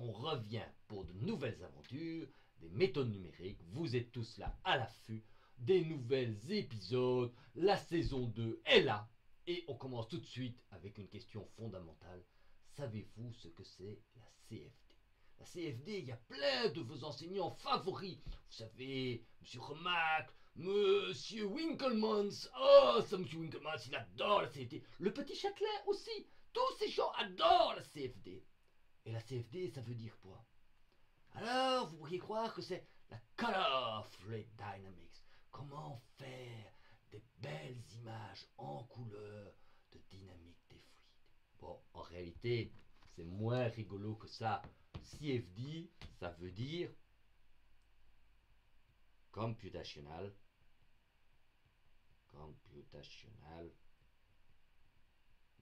on revient pour de nouvelles aventures, des méthodes numériques. Vous êtes tous là à l'affût des nouvelles épisodes. La saison 2 est là. Et on commence tout de suite avec une question fondamentale. Savez-vous ce que c'est la CFD? La CFD, il y a plein de vos enseignants favoris. Vous savez, Monsieur Remac, Monsieur Winkelmans. Oh, ça, Monsieur Winkelmans, il adore la CFD. Le petit Châtelain aussi. Tous ces gens adorent la CFD. Et la CFD, ça veut dire quoi? Alors, vous pourriez croire que c'est la Color Fluid Dynamics. Comment faire des belles images en couleur de dynamique des fluides. Bon, en réalité, c'est moins rigolo que ça. CFD, ça veut dire computational.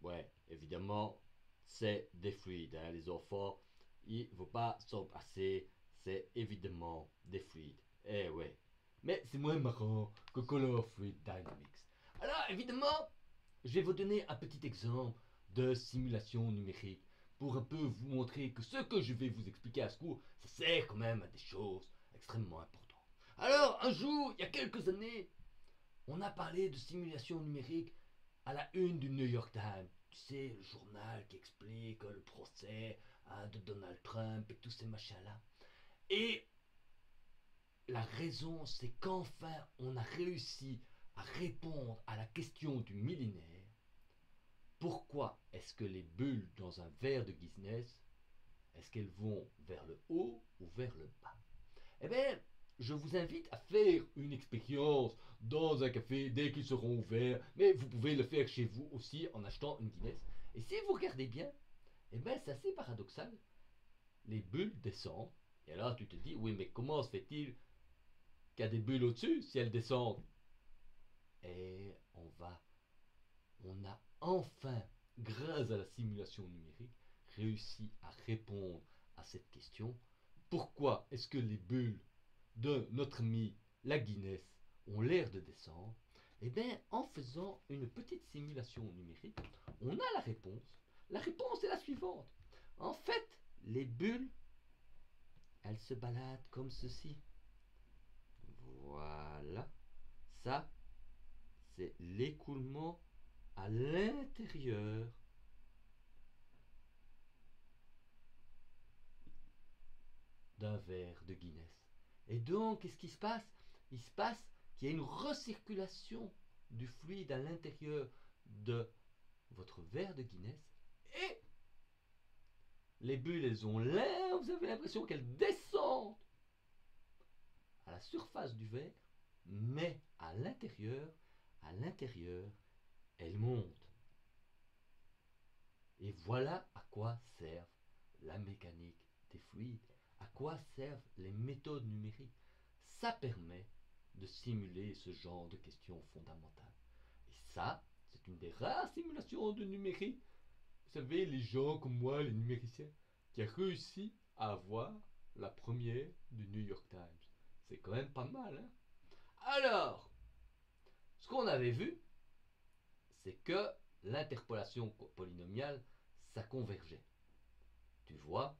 Ouais, évidemment, c'est des fluides, hein, les enfants. Il ne faut pas s'en passer. C'est évidemment des fluides. Eh ouais. Mais c'est moins marrant que Color Fluid Dynamics. Alors, évidemment, je vais vous donner un petit exemple de simulation numérique pour un peu vous montrer que ce que je vais vous expliquer à ce cours, ça sert quand même à des choses extrêmement importantes. Alors, un jour, il y a quelques années, on a parlé de simulation numérique à la une du New York Times. Tu sais, le journal qui explique le procès de Donald Trump et tous ces machins-là. Et la raison, c'est qu'enfin, on a réussi à répondre à la question du millénaire. Pourquoi est-ce que les bulles dans un verre de Guinness, est-ce qu'elles vont vers le haut ou vers le bas? Eh bien, je vous invite à faire une expérience dans un café dès qu'ils seront ouverts, mais vous pouvez le faire chez vous aussi en achetant une Guinness. Et si vous regardez bien, eh bien c'est assez paradoxal. Les bulles descendent, et alors tu te dis, oui mais comment se fait-il qu'il y a des bulles au-dessus si elles descendent? Et on a enfin, grâce à la simulation numérique, réussi à répondre à cette question. Pourquoi est-ce que les bulles de notre ami la Guinness ont l'air de descendre? Eh bien, en faisant une petite simulation numérique, on a la réponse. La réponse est la suivante. En fait, les bulles, elles se baladent comme ceci. Voilà. Ça, c'est l'écoulement à l'intérieur d'un verre de Guinness. Et donc, qu'est-ce qui se passe? Il se passe qu'il y a une recirculation du fluide à l'intérieur de votre verre de Guinness et les bulles, elles ont l'air, vous avez l'impression qu'elles descendent à la surface du verre, mais à l'intérieur, elles montent. Et voilà à quoi servent la mécanique des fluides, à quoi servent les méthodes numériques. Ça permet de simuler ce genre de questions fondamentales. Et ça, c'est une des rares simulations de numérique. Vous savez, les gens comme moi, les numériciens, qui a réussi à avoir la première du New York Times. C'est quand même pas mal, hein? Alors, ce qu'on avait vu, c'est que l'interpolation polynomiale, ça convergeait. Tu vois,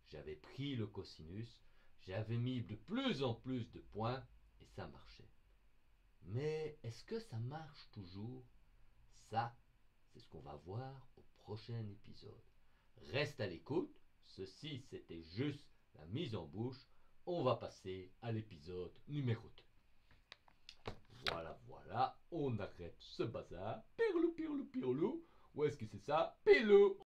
j'avais pris le cosinus, j'avais mis de plus en plus de points et ça marchait. Mais est-ce que ça marche toujours? Ça, c'est ce qu'on va voir au prochain épisode. Reste à l'écoute, ceci c'était juste la mise en bouche. On va passer à l'épisode numéro 2. Voilà, voilà, on arrête ce bazar. Pirlou, pirlou, pirlou. Où est-ce que c'est ça? Pilou.